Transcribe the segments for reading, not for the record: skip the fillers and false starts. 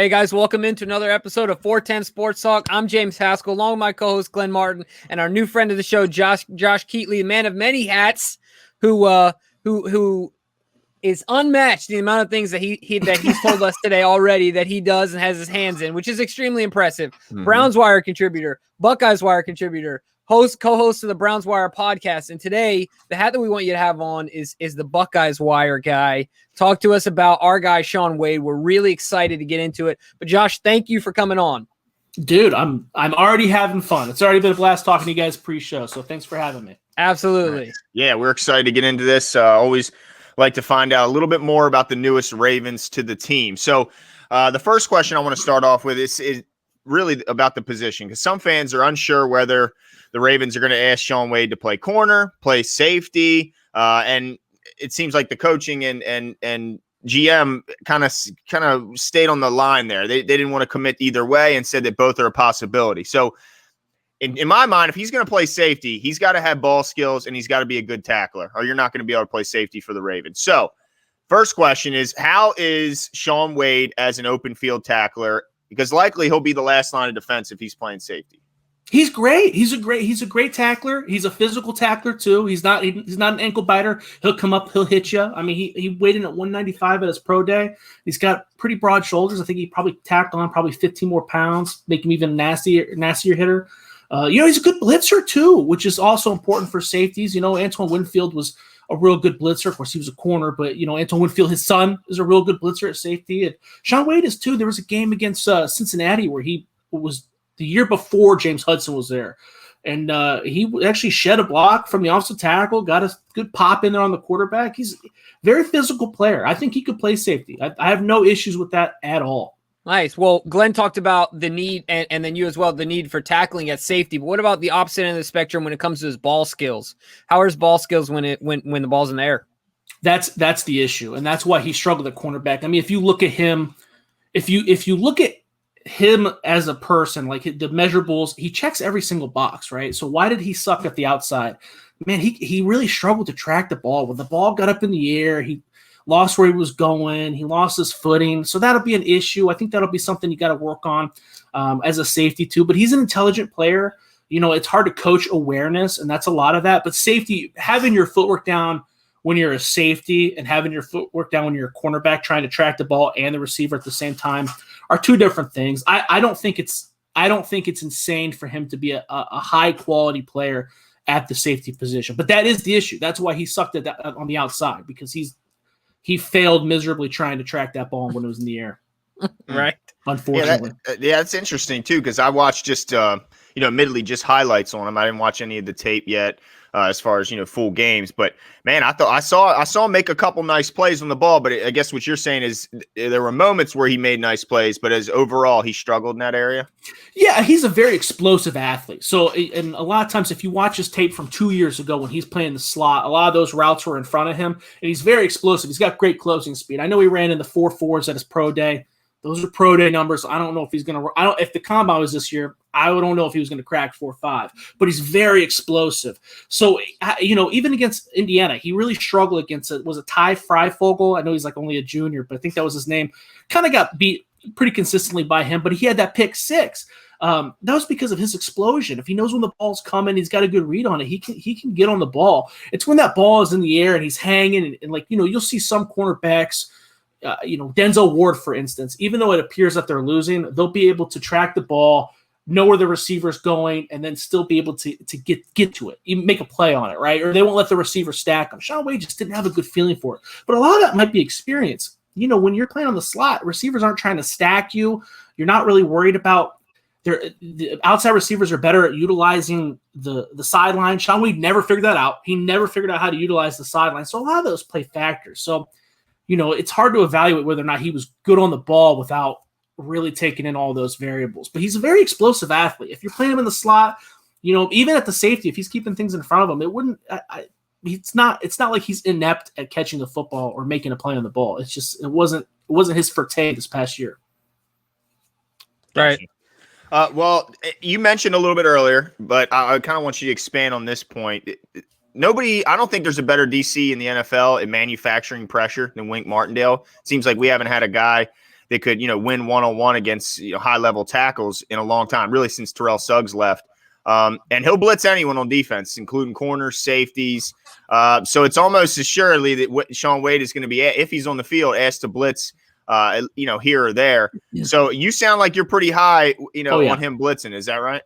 Hey guys, welcome into another episode of 410 Sports Talk. I'm James Haskell, along with my co-host Glenn Martin, and our new friend of the show, Josh Keatley, man of many hats, who is unmatched the amount of things that he's told us today already that he does and has his hands in, which is extremely impressive. Mm-hmm. Browns Wire contributor, Buckeyes Wire contributor, co-host of the Browns Wire podcast. And today, the hat that we want you to have on is the Buckeyes Wire guy. Talk to us about our guy, Shaun Wade. We're really excited to get into it. But Josh, thank you for coming on. Dude, I'm already having fun. It's already been a blast talking to you guys pre-show. So thanks for having me. Absolutely. Nice. Yeah, we're excited to get into this. Always like to find out a little bit more about the newest Ravens to the team. So the first question I want to start off with is really about the position, because some fans are unsure whether the Ravens are going to ask Shaun Wade to play corner, play safety, and it seems like the coaching and GM kind of stayed on the line there. They didn't want to commit either way and said that both are a possibility. So in my mind, if he's going to play safety, he's got to have ball skills and he's got to be a good tackler, or you're not going to be able to play safety for the Ravens. So first question is, how is Shaun Wade as an open field tackler? Because likely he'll be the last line of defense if he's playing safety. He's great. He's a great tackler. He's a physical tackler too. He's not an ankle biter. He'll come up, he'll hit you. I mean, he weighed in at 195 at his pro day. He's got pretty broad shoulders. I think he probably tacked on 15 more pounds, make him even nastier hitter. He's a good blitzer too, which is also important for safeties. Antoine Winfield was a real good blitzer. Of course, he was a corner, but Antoine Winfield, his son, is a real good blitzer at safety. And Shaun Wade is too. There was a game against Cincinnati where he was the year before James Hudson was there, and he actually shed a block from the offensive tackle, got a good pop in there on the quarterback. He's a very physical player. I think he could play safety. I have no issues with that at all. Nice. Well, Glenn talked about the need, and then you as well, the need for tackling at safety. But what about the opposite end of the spectrum when it comes to his ball skills? How are his ball skills when the ball's in the air? That's the issue, and that's why he struggled at cornerback. I mean, if you look at him, if you look at him as a person, like the measurables, he checks every single box, right? So why did he suck at the outside? Man, he really struggled to track the ball. When the ball got up in the air, he lost where he was going. He lost his footing. So that'll be an issue. I think that'll be something you got to work on as a safety too. But he's an intelligent player. It's hard to coach awareness, and that's a lot of that. But safety, having your footwork down when you're a safety and having your footwork down when you're a cornerback trying to track the ball and the receiver at the same time are two different things. I don't think it's insane for him to be a high quality player at the safety position, but that is the issue. That's why he sucked at that on the outside, because he failed miserably trying to track that ball when it was in the air. Right. Unfortunately. Yeah, that's interesting too, because I watched just admittedly just highlights on him. I didn't watch any of the tape yet. As far as full games, but man, I saw him make a couple nice plays on the ball. But I guess what you're saying is there were moments where he made nice plays, but as overall he struggled in that area. Yeah, he's a very explosive athlete. So, and a lot of times, if you watch his tape from 2 years ago when he's playing the slot, a lot of those routes were in front of him, and he's very explosive. He's got great closing speed. I know he ran in the 4.4s at his pro day. Those are pro day numbers. I don't know if he's going to – if the combine was this year, I don't know if he was going to crack 4.5. But he's very explosive. So, even against Indiana, he really struggled against it. Was it Ty Freifogel? I know he's like only a junior, but I think that was his name. Kind of got beat pretty consistently by him, but he had that pick six. That was because of his explosion. If he knows when the ball's coming, he's got a good read on it. He can get on the ball. It's when that ball is in the air and he's hanging and you'll see some cornerbacks – Denzel Ward, for instance, even though it appears that they're losing, they'll be able to track the ball, know where the receiver's going, and then still be able to get to it, even make a play on it, right? Or they won't let the receiver stack them. Shaun Wade just didn't have a good feeling for it. But a lot of that might be experience. When you're playing on the slot, receivers aren't trying to stack you. You're not really worried about the outside receivers are better at utilizing the sideline. Shaun Wade never figured that out. He never figured out how to utilize the sideline. So a lot of those play factors. So it's hard to evaluate whether or not he was good on the ball without really taking in all those variables. But he's a very explosive athlete. If you're playing him in the slot, even at the safety, if he's keeping things in front of him, it wouldn't. It's not like he's inept at catching the football or making a play on the ball. It's just it wasn't his forte this past year. Right. Well, you mentioned a little bit earlier, but I kind of want you to expand on this point. I don't think there's a better DC in the NFL at manufacturing pressure than Wink Martindale. It seems like we haven't had a guy that could, win one-on-one against high-level tackles in a long time, really since Terrell Suggs left. And he'll blitz anyone on defense, including corners, safeties. So it's almost assuredly that Shaun Wade is going to be, if he's on the field, asked to blitz, here or there. Yeah. So you sound like you're pretty high, on him blitzing. Is that right?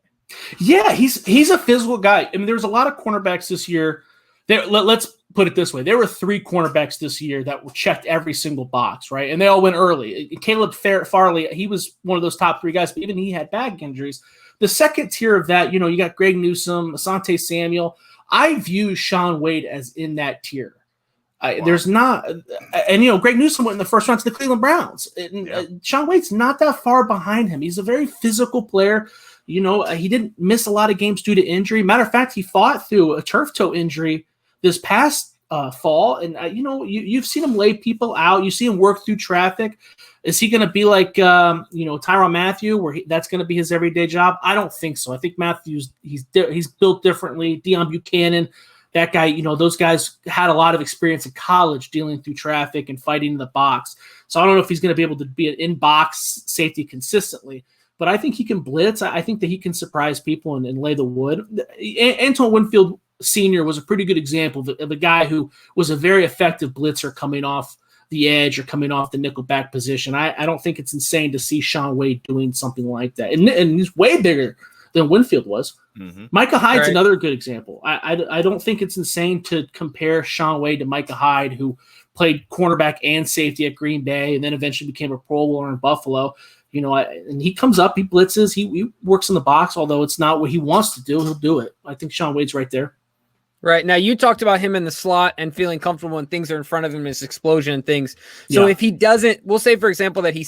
Yeah, he's a physical guy. I mean, there's a lot of cornerbacks this year. Let's put it this way. There were 3 cornerbacks this year that were checked every single box, right? And they all went early. Caleb Farley, he was one of those top 3 guys, but even he had back injuries. The second tier of that, you got Greg Newsome, Asante Samuel. I view Shaun Wade as in that tier. Wow. There's not – and, Greg Newsome went in the first round to the Cleveland Browns. Shaun Wade's not that far behind him. He's a very physical player. He didn't miss a lot of games due to injury. Matter of fact, he fought through a turf toe injury this past fall. And, you've seen him lay people out. You see him work through traffic. Is he going to be like, Tyrann Mathieu, where that's going to be his everyday job? I don't think so. I think Matthew's he's built differently. Deion Buchanan, that guy, those guys had a lot of experience in college dealing through traffic and fighting in the box. So I don't know if he's going to be able to be an in-box safety consistently. But I think he can blitz. I think that he can surprise people and lay the wood. Antoine Winfield Sr. was a pretty good example of a guy who was a very effective blitzer coming off the edge or coming off the nickelback position. I don't think it's insane to see Shaun Wade doing something like that. And he's way bigger than Winfield was. Mm-hmm. Micah Hyde's another good example. I don't think it's insane to compare Shaun Wade to Micah Hyde, who played cornerback and safety at Green Bay and then eventually became a Pro Bowler in Buffalo. And he comes up, he blitzes, he works in the box, although it's not what he wants to do, he'll do it. I think Shaun Wade's right there. Right. Now, you talked about him in the slot and feeling comfortable when things are in front of him, his explosion and things. So if he doesn't, we'll say, for example, that he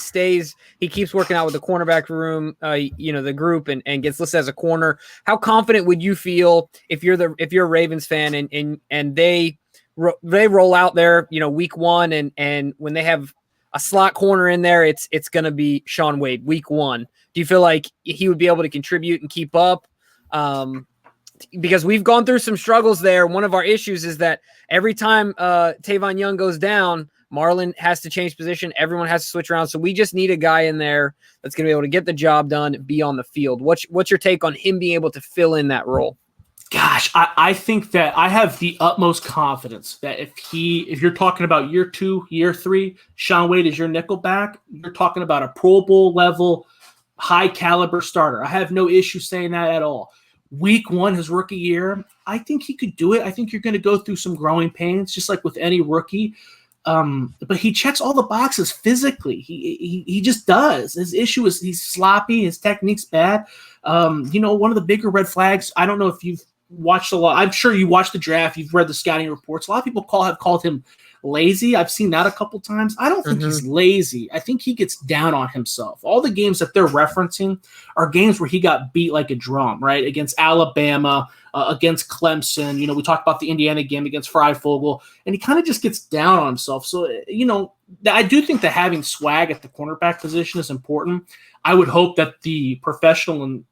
keeps working out with the cornerback room, the group and gets listed as a corner. How confident would you feel if you're a Ravens fan and they roll out there, week 1 and when they have a slot corner in there, it's going to be Shaun Wade week 1. Do you feel like he would be able to contribute and keep up? Because we've gone through some struggles there. One of our issues is that every time Tavon Young goes down, Marlon has to change position. Everyone has to switch around. So we just need a guy in there that's going to be able to get the job done, be on the field. What's your take on him being able to fill in that role? Gosh, I think that I have the utmost confidence that if you're talking about year 2, year 3, Shaun Wade is your nickel back, you're talking about a Pro Bowl level, high caliber starter. I have no issue saying that at all. Week 1, his rookie year, I think he could do it. I think you're going to go through some growing pains, just like with any rookie. But he checks all the boxes physically. He just does. His issue is he's sloppy. His technique's bad. One of the bigger red flags, I don't know if you've watched a lot. I'm sure you watched the draft. You've read the scouting reports. A lot of people have called him lazy. I've seen that a couple times. I don't think he's lazy. I think he gets down on himself. All the games that they're referencing are games where he got beat like a drum, right? Against Alabama, against Clemson. We talked about the Indiana game against Freifogel, and he kind of just gets down on himself. So, I do think that having swag at the cornerback position is important. I would hope that the professional and,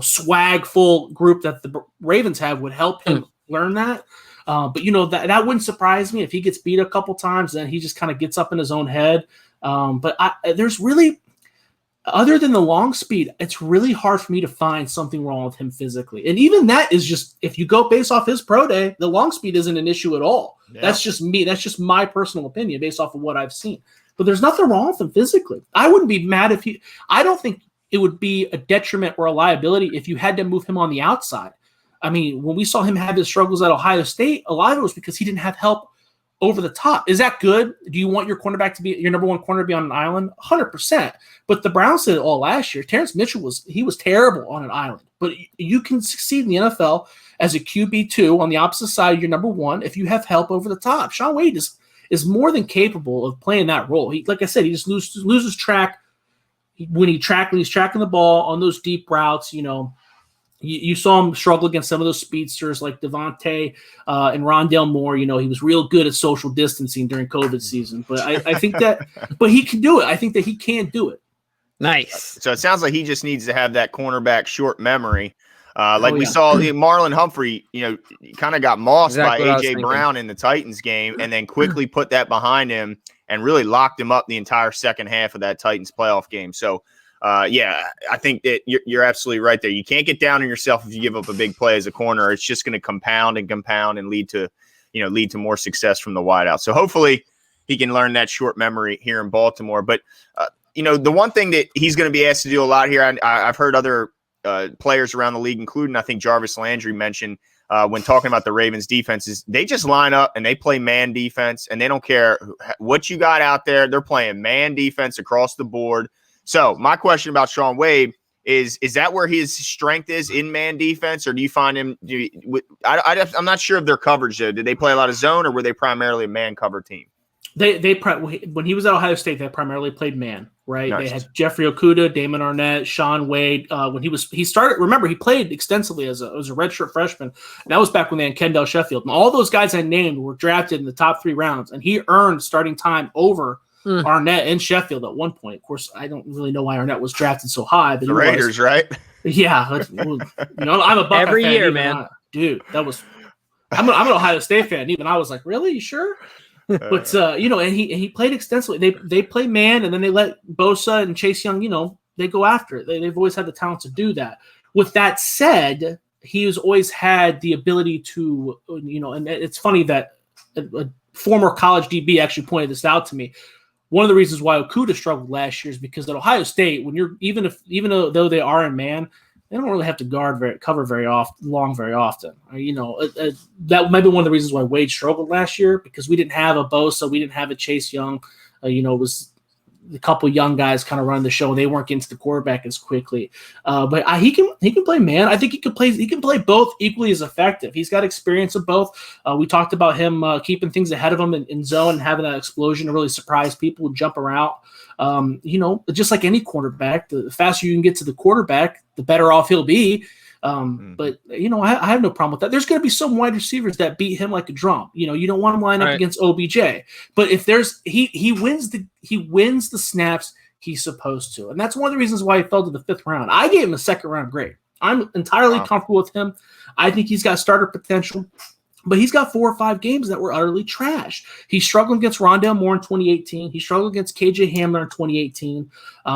swag-full group that the Ravens have would help him learn that. But that wouldn't surprise me if he gets beat a couple times, then he just kind of gets up in his own head. But there's really, other than the long speed, it's really hard for me to find something wrong with him physically. And even that is just, if you go based off his pro day, the long speed isn't an issue at all. Yeah. That's just me. That's just my personal opinion based off of what I've seen. But there's nothing wrong with him physically. I wouldn't be mad I don't think it would be a detriment or a liability if you had to move him on the outside. I mean, when we saw him have his struggles at Ohio State, a lot of it was because he didn't have help over the top. Is that good? Do you want your cornerback to be your number 1 corner to be on an island? 100%. But the Browns did it all last year. Terrence Mitchell was terrible on an island. But you can succeed in the NFL as a QB2 on the opposite side of your number 1 if you have help over the top. Shaun Wade is more than capable of playing that role. He, like I said, he just loses track when he's tracking the ball on those deep routes. You saw him struggle against some of those speedsters like Devontae and Rondale Moore. He was real good at social distancing during COVID season. But I think that – but he can do it. I think that he can do it. Nice. So it sounds like he just needs to have that cornerback short memory. We saw Marlon Humphrey, kind of got mossed by A.J. Brown in the Titans game and then quickly put that behind him and really locked him up the entire second half of that Titans playoff game. So, yeah, I think that you're absolutely right there. You can't get down on yourself if you give up a big play as a corner. It's just going to compound and lead to more success from the wideout. So hopefully he can learn that short memory here in Baltimore. But, the one thing that he's going to be asked to do a lot here, I've heard other players around the league, including I think Jarvis Landry mentioned when talking about the Ravens defense, is they just line up and they play man defense, and they don't care what you got out there. They're playing man defense across the board. So my question about Shaun Wade is that where his strength is, in man defense, or do you find him I'm not sure of their coverage though. Did they play a lot of zone, or were they primarily a man cover team? When he was at Ohio State, they primarily played man, right? Nice. They had Jeffrey Okudah, Damon Arnett, Shaun Wade. When he started, remember, he played extensively as a redshirt freshman. And that was back when they had Kendall Sheffield. And all those guys I named were drafted in the top 3 rounds, and he earned starting time over Arnett and Sheffield at one point. Of course, I don't really know why Arnett was drafted so high. But the Raiders, right? Yeah. I'm a Buckeye every fan, year, man. Dude, that was – I'm an Ohio State fan. Even I was like, really? You sure? But and he played extensively. They play man, and then they let Bosa and Chase Young, they go after it. They've always had the talent to do that. With that said, he has always had the ability to, and it's funny that a former college DB actually pointed this out to me. One of the reasons why Okudah struggled last year is because at Ohio State, when you're even though they are in man, they don't really have to cover very often. That might be one of the reasons why Wade struggled last year, because we didn't have a Bosa, we didn't have a Chase Young. It was a couple young guys kind of running the show. They weren't getting to the quarterback as quickly. But he can play man. I think he can play both equally as effective. He's got experience of both. We talked about him keeping things ahead of him in zone and having that explosion to really surprise people, jump around. Just like any quarterback, the faster you can get to the quarterback, the better off he'll be. But I have no problem with that. There's going to be some wide receivers that beat him like a drum. You don't want him line up against OBJ. But if he wins the snaps he's supposed to, and that's one of the reasons why he fell to the 5th round. I gave him a 2nd round grade. I'm entirely comfortable with him. I think he's got starter potential. But he's got 4 or 5 games that were utterly trash. He struggled against Rondale Moore in 2018. He struggled against KJ Hamler in 2018.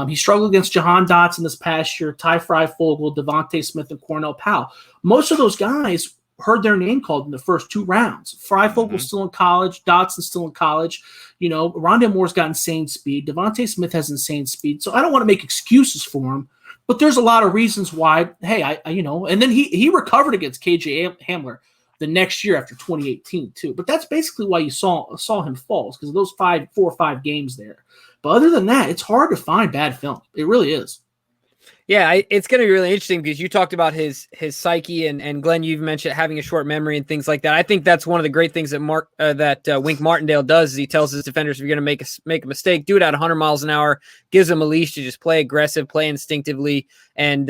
He struggled against Jahan Dotson this past year, Ty Freifogel, Devontae Smith, and Cornell Powell. Most of those guys heard their name called in the first 2 rounds. Freifogel's still in college. Dotson's still in college. Rondale Moore's got insane speed. Devontae Smith has insane speed. So I don't want to make excuses for him. But there's a lot of reasons why, hey, and then he recovered against KJ Hamler the next year after 2018 too. But that's basically why you saw him fall, because of those 4 or 5 games there. But other than that, it's hard to find bad film. It really is. Yeah, it's going to be really interesting because you talked about his psyche, and Glenn, you've mentioned having a short memory and things like that. I think that's one of the great things that Wink Martindale does is he tells his defenders, if you're going to make a mistake, do it at 100 miles an hour, gives them a leash to just play aggressive, play instinctively. And,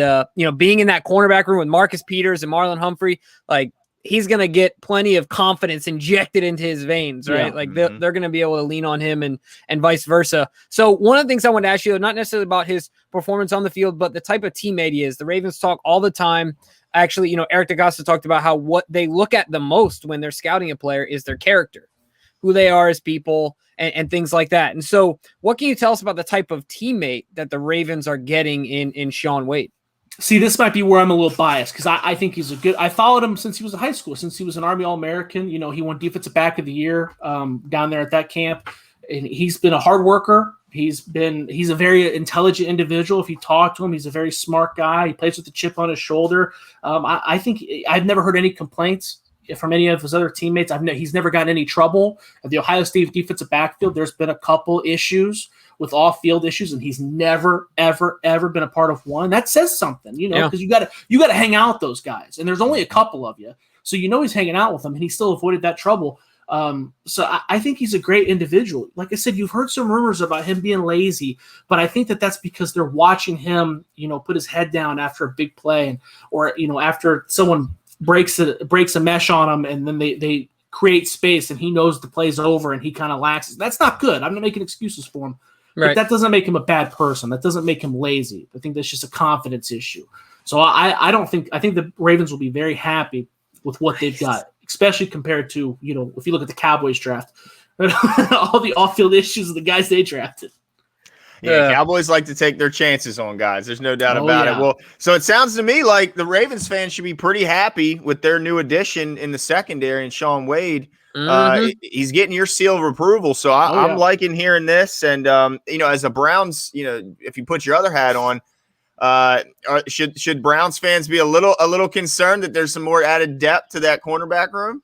being in that cornerback room with Marcus Peters and Marlon Humphrey, like, he's going to get plenty of confidence injected into his veins, right? Yeah. They're going to be able to lean on him and vice versa. So one of the things I want to ask you, not necessarily about his performance on the field, but the type of teammate he is. The Ravens talk all the time. Actually, Eric DeCosta talked about how what they look at the most when they're scouting a player is their character, who they are as people, and things like that. And so what can you tell us about the type of teammate that the Ravens are getting in Shaun Wade? See, this might be where I'm a little biased because I think he's I followed him since he was in high school, since he was an Army All-American. He won Defensive Back of the Year down there at that camp. And he's been a hard worker. He's a very intelligent individual. If you talk to him, he's a very smart guy. He plays with a chip on his shoulder. I think I've never heard any complaints from any of his other teammates. He's never gotten any trouble. At the Ohio State defensive backfield, there's been a couple issues with off-field issues, and he's never, ever, ever been a part of one. That says something, because you got to hang out with those guys, and there's only a couple of you, so he's hanging out with them, and he still avoided that trouble. So I think he's a great individual. Like I said, you've heard some rumors about him being lazy, but I think that's because they're watching him, put his head down after a big play, or after someone breaks a mesh on him, and then they create space, and he knows the play's over, and he kind of laxes. That's not good. I'm not making excuses for him. Right. But that doesn't make him a bad person. That doesn't make him lazy. I think that's just a confidence issue. So I think the Ravens will be very happy with what they've got, especially compared to, if you look at the Cowboys draft. all the off-field issues of the guys they drafted. Yeah, Cowboys like to take their chances on guys. There's no doubt about it. Well, so it sounds to me like the Ravens fans should be pretty happy with their new addition in the secondary and Shaun Wade. He's getting your seal of approval. So I'm liking hearing this. And, as a Browns, if you put your other hat on, should Browns fans be a little concerned that there's some more added depth to that cornerback room?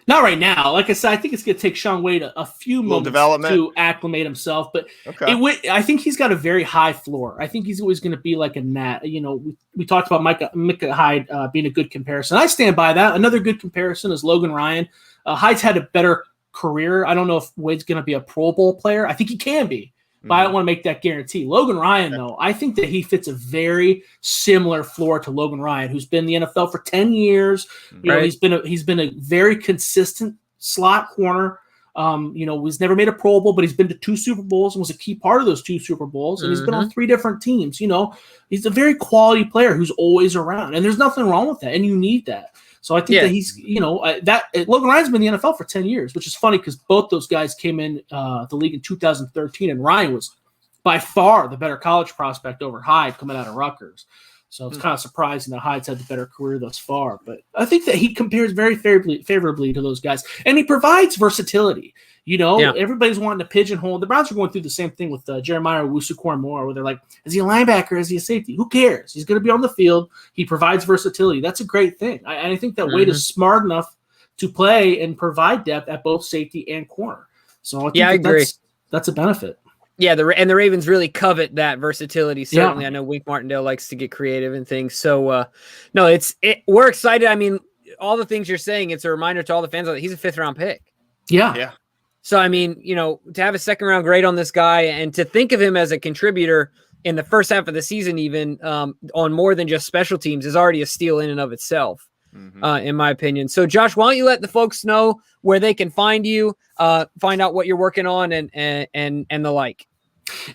Not right now. Like I said, I think it's going to take Shaun Wade a few moments to acclimate himself. But I think he's got a very high floor. I think he's always going to be like a Nat. We talked about Micah Hyde being a good comparison. I stand by that. Another good comparison is Logan Ryan. Hyde's had a better career. I don't know if Wade's going to be a Pro Bowl player. I think he can be. But I don't want to make that guarantee. Logan Ryan, though, I think that he fits a very similar floor to Logan Ryan, who's been in the NFL for 10 years. He's been a very consistent slot corner. He's never made a Pro Bowl, but he's been to 2 Super Bowls and was a key part of those 2 Super Bowls. And he's been on 3 different teams. He's a very quality player who's always around, and there's nothing wrong with that. And you need that. So I think that he's, Logan Ryan's been in the NFL for 10 years, which is funny because both those guys came in the league in 2013, and Ryan was by far the better college prospect over Hyde coming out of Rutgers. So it's kind of surprising that Hyde's had the better career thus far. But I think that he compares very favorably to those guys, and he provides versatility. Everybody's wanting to pigeonhole. The Browns are going through the same thing with Jeremiah Owusu-Koramoah, where they're like, is he a linebacker? Is he a safety? Who cares? He's going to be on the field. He provides versatility. That's a great thing. I think that Wade is smart enough to play and provide depth at both safety and corner. So I think I agree. That's a benefit. Yeah, the Ravens really covet that versatility. Certainly, I know Wink Martindale likes to get creative and things. So, we're excited. I mean, all the things you're saying, it's a reminder to all the fans that he's a 5th-round pick. Yeah. So, I mean, to have a 2nd-round grade on this guy and to think of him as a contributor in the first half of the season, even on more than just special teams, is already a steal in and of itself, in my opinion. So, Josh, why don't you let the folks know where they can find you, find out what you're working on and the like.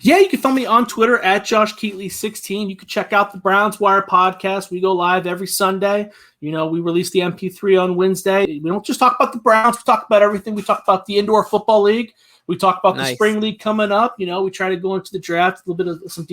Yeah, you can find me on Twitter at Josh Keatley16. You can check out the Browns Wire podcast. We go live every Sunday. We release the MP3 on Wednesday. We don't just talk about the Browns. We talk about everything. We talk about the Indoor Football League. We talk about the Spring League coming up. We try to go into the draft, a little bit of some details